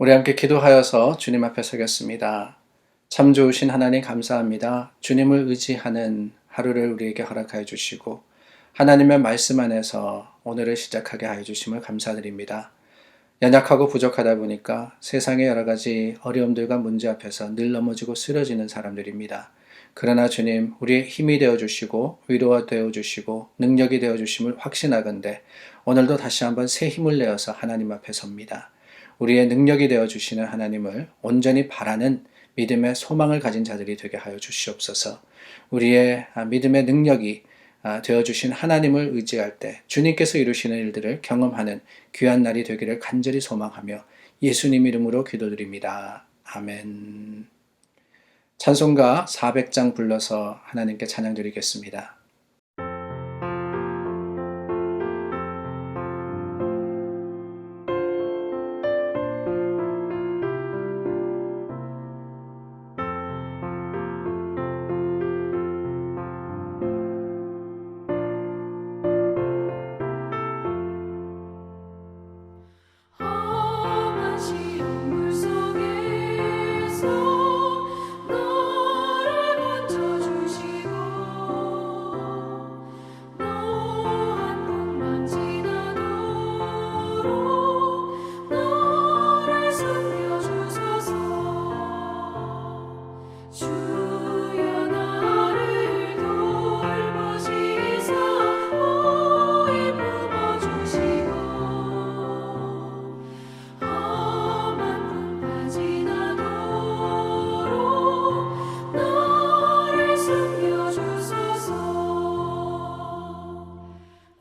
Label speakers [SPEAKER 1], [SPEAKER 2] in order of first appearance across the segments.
[SPEAKER 1] 우리 함께 기도하여서 주님 앞에 서겠습니다. 참 좋으신 하나님 감사합니다. 주님을 의지하는 하루를 우리에게 허락하여 주시고 하나님의 말씀 안에서 오늘을 시작하게 하여 주심을 감사드립니다. 연약하고 부족하다 보니까 세상의 여러 가지 어려움들과 문제 앞에서 늘 넘어지고 쓰러지는 사람들입니다. 그러나 주님, 우리의 힘이 되어 주시고 위로가 되어 주시고 능력이 되어 주심을 확신하건대 오늘도 다시 한번 새 힘을 내어서 하나님 앞에 섭니다. 우리의 능력이 되어 주시는 하나님을 온전히 바라는 믿음의 소망을 가진 자들이 되게 하여 주시옵소서. 우리의 믿음의 능력이 되어 주신 하나님을 의지할 때 주님께서 이루시는 일들을 경험하는 귀한 날이 되기를 간절히 소망하며 예수님 이름으로 기도드립니다. 아멘. 찬송가 400장 불러서 하나님께 찬양 드리겠습니다.
[SPEAKER 2] 험한 시험 물속에서 너를 건져주시고 노한 풍랑 지나도록 너를 숨겨주소서. 주여 나를 돌보시사 모이 품어주시고 험한 풍파 지나도록 너를 숨겨주소서.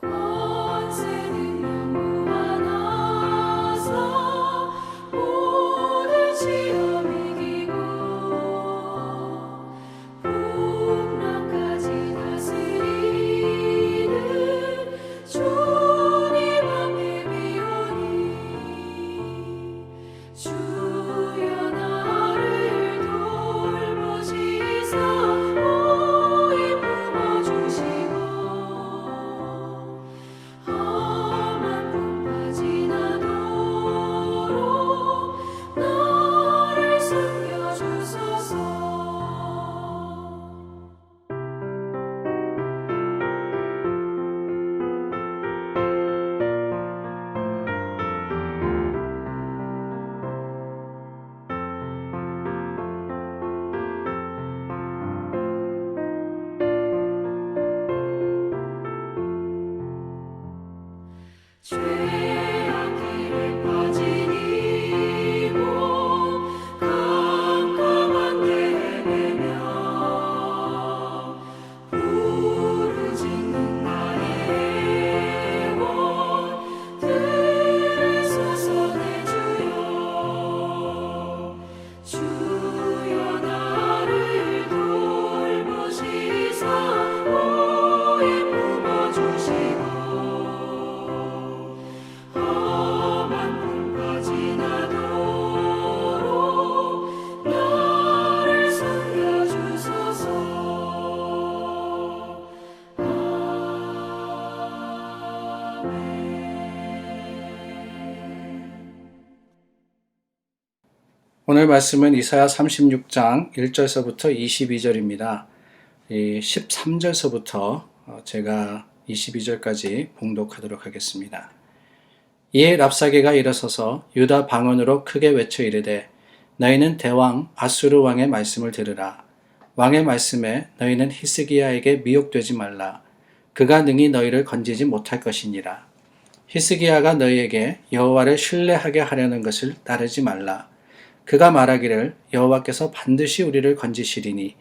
[SPEAKER 2] 권세 능력 무한하사 모든 시험 이기고 풍랑까지 다스리는 주님 앞에 비오니 주여 나를 돌보시사 모이 품어주시고 험한 풍파 지나도록 너를 숨겨주소서. 죄악 길에 빠진 이 몸 깜깜한 데 헤매며 부르짖는 나의 영혼 들으소서. 내 주여 나를 돌보시사 모이 품어주시고 험한 풍파 지나도록 너를 숨겨주소서.
[SPEAKER 1] 오늘 말씀은 이사야 36장 1절서부터 22절입니다. 13절서부터 제가 22절까지 봉독하도록 하겠습니다. 이에 랍사게가 일어서서 유다 방언으로 크게 외쳐 이르되 너희는 대왕 아수르 왕의 말씀을 들으라. 왕의 말씀에 너희는 히스기야에게 미혹되지 말라. 그가 능히 너희를 건지지 못할 것이니라. 히스기야가 너희에게 여호와를 신뢰하게 하려는 것을 따르지 말라. 그가 말하기를 여호와께서 반드시 우리를 건지시리니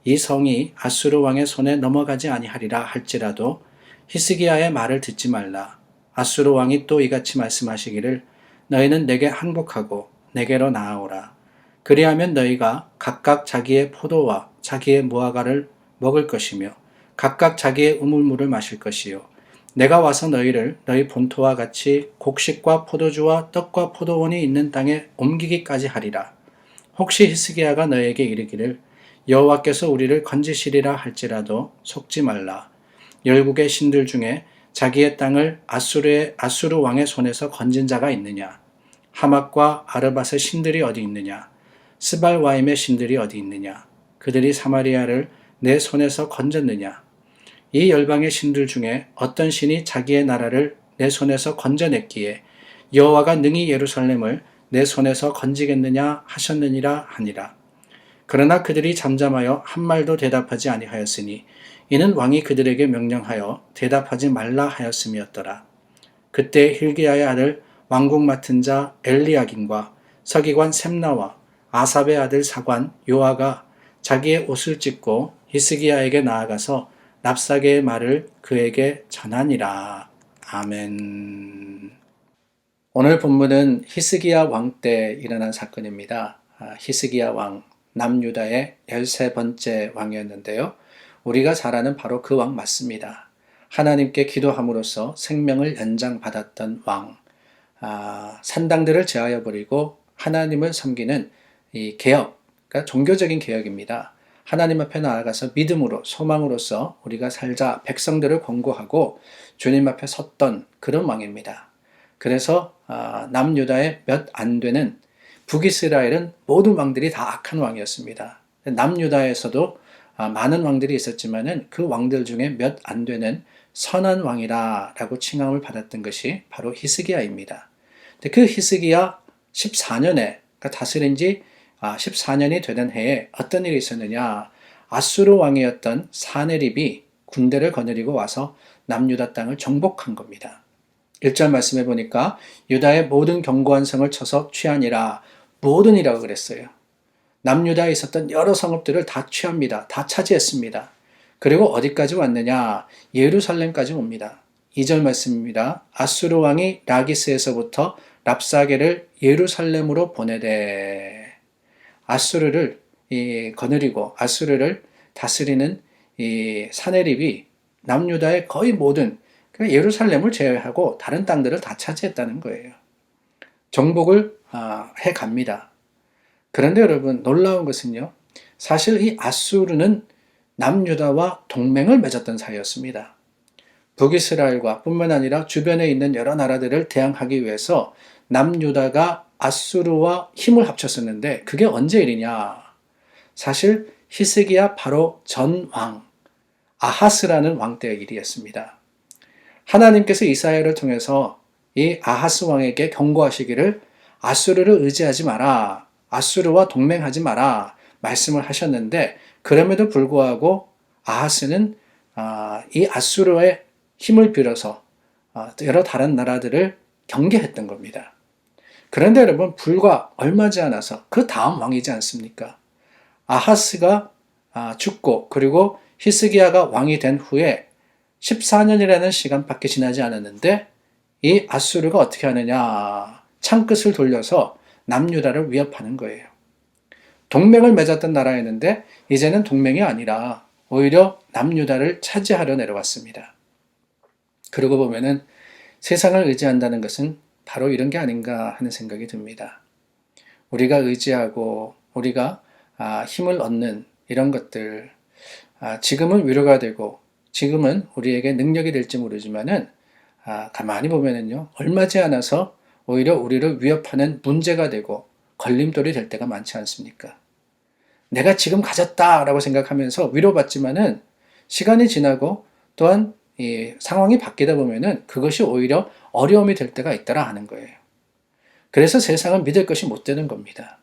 [SPEAKER 1] 이 성이 아수르 왕의 손에 넘어가지 아니하리라 할지라도 히스기야의 말을 듣지 말라. 아수르 왕이 또 이같이 말씀하시기를 너희는 내게 항복하고 내게로 나아오라. 그리하면 너희가 각각 자기의 포도와 자기의 무화과를 먹을 것이며 각각 자기의 우물물을 마실 것이요 내가 와서 너희를 너희 본토와 같이 곡식과 포도주와 떡과 포도원이 있는 땅에 옮기기까지 하리라. 혹시 히스기야가 너희에게 이르기를 여호와께서 우리를 건지시리라 할지라도 속지 말라. 열국의 신들 중에 자기의 땅을 아수르 왕의 손에서 건진 자가 있느냐? 하맛과 아르밧의 신들이 어디 있느냐? 스발와임의 신들이 어디 있느냐? 그들이 사마리아를 내 손에서 건졌느냐? 이 열방의 신들 중에 어떤 신이 자기의 나라를 내 손에서 건져냈기에 여호와가 능히 예루살렘을 내 손에서 건지겠느냐 하셨느니라 하니라. 그러나 그들이 잠잠하여 한 말도 대답하지 아니하였으니 이는 왕이 그들에게 명령하여 대답하지 말라 하였음이었더라. 그때 힐기야의 아들 왕국 맡은 자 엘리야김과 서기관 셈나와 아삽의 아들 사관 요아가 자기의 옷을 찢고 히스기야에게 나아가서 랍사게의 말을 그에게 전하니라. 아멘. 오늘 본문은 히스기야 왕 때 일어난 사건입니다. 히스기야 왕, 남유다의 13번째 왕이었는데요. 우리가 잘 아는 바로 그 왕 맞습니다. 하나님께 기도함으로써 생명을 연장받았던 왕, 산당들을 제하여 버리고 하나님을 섬기는 이 개혁, 그러니까 종교적인 개혁입니다. 하나님 앞에 나아가서 믿음으로, 소망으로서 우리가 살자 백성들을 권고하고 주님 앞에 섰던 그런 왕입니다. 그래서 남유다의 몇 안 되는 북이스라엘은 모든 왕들이 다 악한 왕이었습니다. 남유다에서도 많은 왕들이 있었지만은 그 왕들 중에 몇 안 되는 선한 왕이라고 칭함을 받았던 것이 바로 히스기야입니다. 그 히스기야 14년에, 그러니까 다스린 지 14년이 되던 해에 어떤 일이 있었느냐? 아수르 왕이었던 사네립이 군대를 거느리고 와서 남유다 땅을 정복한 겁니다. 1절 말씀해 보니까 유다의 모든 견고한 성을 쳐서 취하니라. 모든이라고 그랬어요. 남유다에 있었던 여러 성읍들을 다 취합니다. 다 차지했습니다. 그리고 어디까지 왔느냐? 예루살렘까지 옵니다. 2절 말씀입니다. 아수르 왕이 라기스에서부터 랍사게를 예루살렘으로 보내되, 아수르를 거느리고 아수르를 다스리는 이 사네립이 남유다의 거의 모든, 그러니까 예루살렘을 제외하고 다른 땅들을 다 차지했다는 거예요. 정복을 해 갑니다. 그런데 여러분, 놀라운 것은요, 사실 이 아수르는 남유다와 동맹을 맺었던 사이였습니다. 북이스라엘과 뿐만 아니라 주변에 있는 여러 나라들을 대항하기 위해서 남유다가 아수르와 힘을 합쳤었는데 그게 언제 일이냐? 사실 히스기야 바로 전 왕 아하스라는 왕 때의 일이었습니다. 하나님께서 이사야를 통해서 이 아하스 왕에게 경고하시기를 아수르를 의지하지 마라, 아수르와 동맹하지 마라 말씀을 하셨는데, 그럼에도 불구하고 아하스는 이 아수르의 힘을 빌어서 여러 다른 나라들을 경계했던 겁니다. 그런데 여러분, 불과 얼마 지 않아서 그 다음 왕이지 않습니까? 아하스가 죽고 그리고 히스기야가 왕이 된 후에 14년이라는 시간밖에 지나지 않았는데 이 아수르가 어떻게 하느냐? 창끝을 돌려서 남유다를 위협하는 거예요. 동맹을 맺었던 나라였는데 이제는 동맹이 아니라 오히려 남유다를 차지하려 내려왔습니다. 그러고 보면은 세상을 의지한다는 것은 바로 이런 게 아닌가 하는 생각이 듭니다. 우리가 의지하고 우리가 힘을 얻는 이런 것들, 지금은 위로가 되고 지금은 우리에게 능력이 될지 모르지만은 가만히 보면은요, 얼마 지 않아서 오히려 우리를 위협하는 문제가 되고 걸림돌이 될 때가 많지 않습니까? 내가 지금 가졌다라고 생각하면서 위로받지만은 시간이 지나고 또한 이 상황이 바뀌다 보면은 그것이 오히려 어려움이 될 때가 있더라 하는 거예요. 그래서 세상은 믿을 것이 못 되는 겁니다.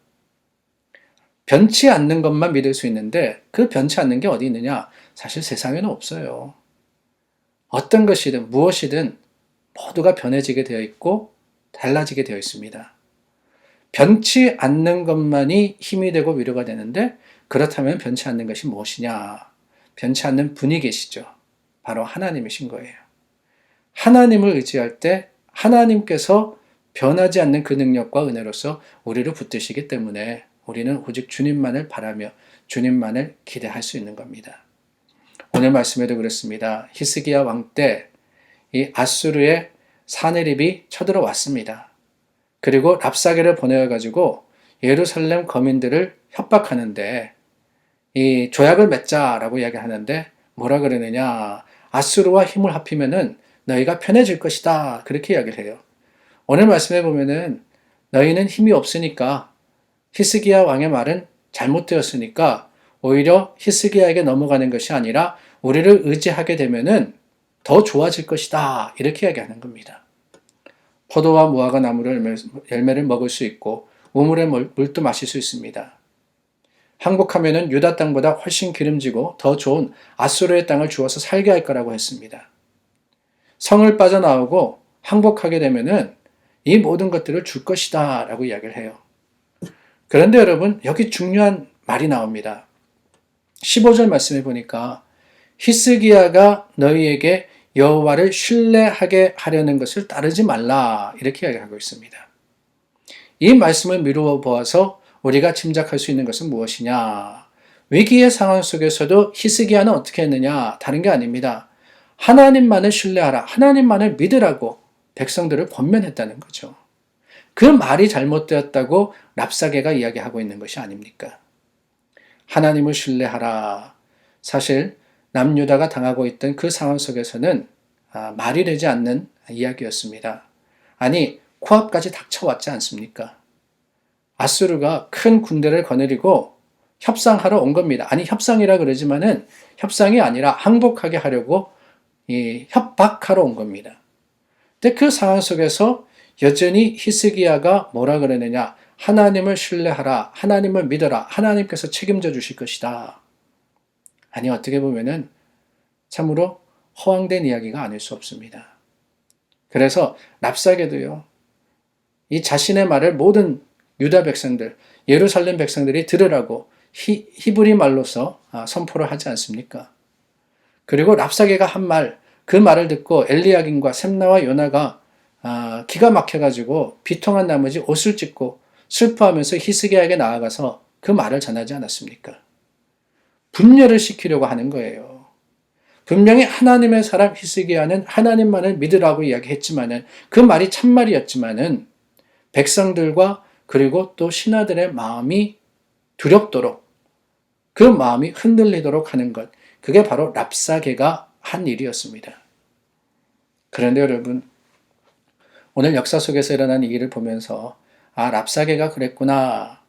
[SPEAKER 1] 변치 않는 것만 믿을 수 있는데 그 변치 않는 게 어디 있느냐? 사실 세상에는 없어요. 어떤 것이든 무엇이든 모두가 변해지게 되어 있고 달라지게 되어 있습니다. 변치 않는 것만이 힘이 되고 위로가 되는데, 그렇다면 변치 않는 것이 무엇이냐? 변치 않는 분이 계시죠. 바로 하나님이신 거예요. 하나님을 의지할 때 하나님께서 변하지 않는 그 능력과 은혜로서 우리를 붙드시기 때문에 우리는 오직 주님만을 바라며 주님만을 기대할 수 있는 겁니다. 오늘 말씀에도 그렇습니다. 히스기야 왕 때 이 아수르의 사네립이 쳐들어왔습니다. 그리고 랍사게를 보내어가지고 예루살렘 거민들을 협박하는데, 이 조약을 맺자라고 이야기하는데 뭐라 그러느냐? 아수르와 힘을 합히면은 너희가 편해질 것이다, 그렇게 이야기를 해요. 오늘 말씀해 보면은 너희는 힘이 없으니까 히스기야 왕의 말은 잘못되었으니까 오히려 히스기야에게 넘어가는 것이 아니라 우리를 의지하게 되면은 더 좋아질 것이다. 이렇게 이야기하는 겁니다. 포도와 무화과 나무를 열매를 먹을 수 있고 우물의 물도 마실 수 있습니다. 항복하면은 유다 땅보다 훨씬 기름지고 더 좋은 아수르의 땅을 주어서 살게 할 거라고 했습니다. 성을 빠져나오고 항복하게 되면은 이 모든 것들을 줄 것이다 라고 이야기를 해요. 그런데 여러분, 여기 중요한 말이 나옵니다. 15절 말씀해 보니까 히스기야가 너희에게 여호와를 신뢰하게 하려는 것을 따르지 말라 이렇게 이야기하고 있습니다. 이 말씀을 미루어 보아서 우리가 짐작할 수 있는 것은 무엇이냐? 위기의 상황 속에서도 히스기야는 어떻게 했느냐? 다른 게 아닙니다. 하나님만을 신뢰하라, 하나님만을 믿으라고 백성들을 권면했다는 거죠. 그 말이 잘못되었다고 랍사게가 이야기하고 있는 것이 아닙니까? 하나님을 신뢰하라. 사실 남유다가 당하고 있던 그 상황 속에서는 말이 되지 않는 이야기였습니다. 아니, 코앞까지 닥쳐왔지 않습니까? 아수르가 큰 군대를 거느리고 협상하러 온 겁니다. 아니, 협상이라 그러지만은 협상이 아니라 항복하게 하려고 협박하러 온 겁니다. 근데 그 상황 속에서 여전히 히스기야가 뭐라 그러느냐? 하나님을 신뢰하라, 하나님을 믿어라, 하나님께서 책임져 주실 것이다. 아니, 어떻게 보면은 참으로 허황된 이야기가 아닐 수 없습니다. 그래서 랍사게도요, 이 자신의 말을 모든 유다 백성들, 예루살렘 백성들이 들으라고 히브리 말로서 선포를 하지 않습니까? 그리고 랍사게가 한 말, 그 말을 듣고 엘리야긴과 셈나와 요나가 기가 막혀가지고 비통한 나머지 옷을 찢고 슬퍼하면서 히스기야에게 나아가서 그 말을 전하지 않았습니까? 분열을 시키려고 하는 거예요. 분명히 하나님의 사람 히스기야는 하나님만을 믿으라고 이야기했지만은 그 말이 참말이었지만은 백성들과 그리고 또 신하들의 마음이 두렵도록 그 마음이 흔들리도록 하는 것, 그게 바로 랍사게가 한 일이었습니다. 그런데 여러분, 오늘 역사 속에서 일어난 이 일을 보면서 랍사게가 그랬구나.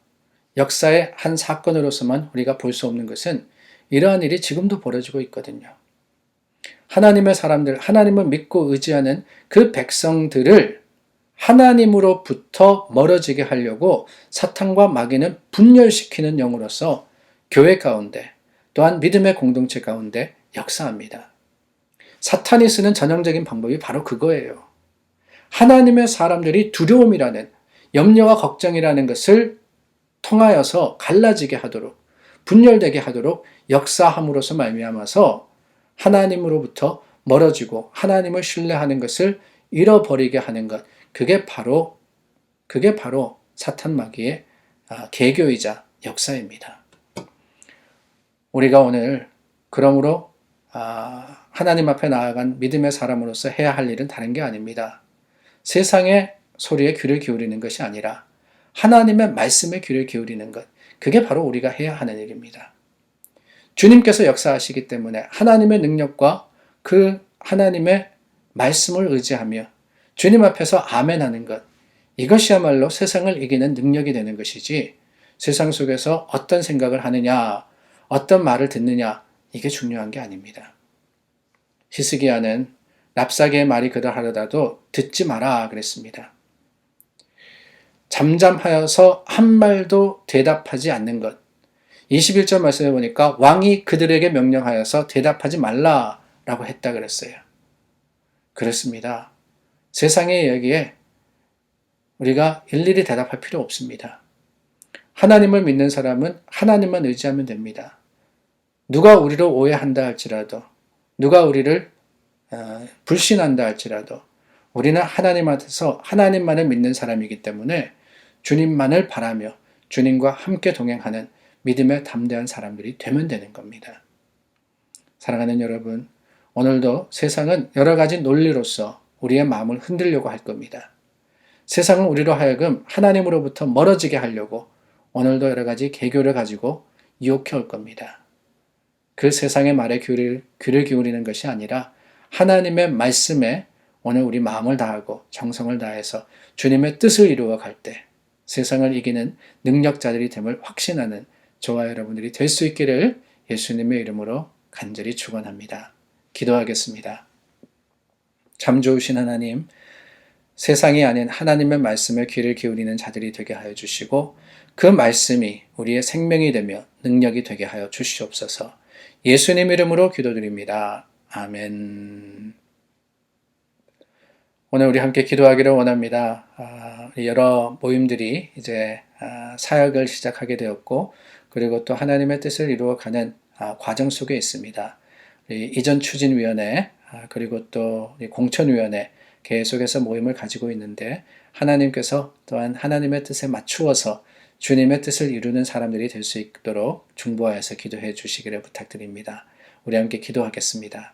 [SPEAKER 1] 역사의 한 사건으로서만 우리가 볼 수 없는 것은 이러한 일이 지금도 벌어지고 있거든요. 하나님의 사람들, 하나님을 믿고 의지하는 그 백성들을 하나님으로부터 멀어지게 하려고 사탄과 마귀는 분열시키는 영으로서 교회 가운데 또한 믿음의 공동체 가운데 역사합니다. 사탄이 쓰는 전형적인 방법이 바로 그거예요. 하나님의 사람들이 두려움이라는 염려와 걱정이라는 것을 통하여서 갈라지게 하도록 분열되게 하도록 역사함으로써 말미암아서 하나님으로부터 멀어지고 하나님을 신뢰하는 것을 잃어버리게 하는 것, 그게 바로 사탄 마귀의 계교이자 역사입니다. 우리가 오늘 그러므로 하나님 앞에 나아간 믿음의 사람으로서 해야 할 일은 다른 게 아닙니다. 세상의 소리에 귀를 기울이는 것이 아니라 하나님의 말씀에 귀를 기울이는 것, 그게 바로 우리가 해야 하는 일입니다. 주님께서 역사하시기 때문에 하나님의 능력과 그 하나님의 말씀을 의지하며 주님 앞에서 아멘하는 것, 이것이야말로 세상을 이기는 능력이 되는 것이지 세상 속에서 어떤 생각을 하느냐, 어떤 말을 듣느냐, 이게 중요한 게 아닙니다. 히스기야는 랍사게의 말이 그러하려다도 듣지 마라 그랬습니다. 잠잠하여서 한 말도 대답하지 않는 것. 21절 말씀해 보니까 왕이 그들에게 명령하여서 대답하지 말라라고 했다 그랬어요. 그렇습니다. 세상의 이야기에 우리가 일일이 대답할 필요 없습니다. 하나님을 믿는 사람은 하나님만 의지하면 됩니다. 누가 우리를 오해한다 할지라도, 누가 우리를 불신한다 할지라도 우리는 하나님 앞에서 하나님만을 믿는 사람이기 때문에 주님만을 바라며 주님과 함께 동행하는 믿음의 담대한 사람들이 되면 되는 겁니다. 사랑하는 여러분, 오늘도 세상은 여러 가지 논리로서 우리의 마음을 흔들려고 할 겁니다. 세상은 우리로 하여금 하나님으로부터 멀어지게 하려고 오늘도 여러 가지 계교를 가지고 유혹해 올 겁니다. 그 세상의 말에 귀를 기울이는 것이 아니라 하나님의 말씀에 오늘 우리 마음을 다하고 정성을 다해서 주님의 뜻을 이루어 갈 때 세상을 이기는 능력자들이 됨을 확신하는 저와 여러분들이 될 수 있기를 예수님의 이름으로 간절히 축원합니다. 기도하겠습니다. 참 좋으신 하나님, 세상이 아닌 하나님의 말씀에 귀를 기울이는 자들이 되게 하여 주시고 그 말씀이 우리의 생명이 되며 능력이 되게 하여 주시옵소서. 예수님 이름으로 기도드립니다. 아멘. 오늘 우리 함께 기도하기를 원합니다. 여러 모임들이 이제 사역을 시작하게 되었고 그리고 또 하나님의 뜻을 이루어가는 과정 속에 있습니다. 이전 추진위원회 그리고 또 공천위원회 계속해서 모임을 가지고 있는데 하나님께서 또한 하나님의 뜻에 맞추어서 주님의 뜻을 이루는 사람들이 될 수 있도록 중보하여서 기도해 주시기를 부탁드립니다. 우리 함께 기도하겠습니다.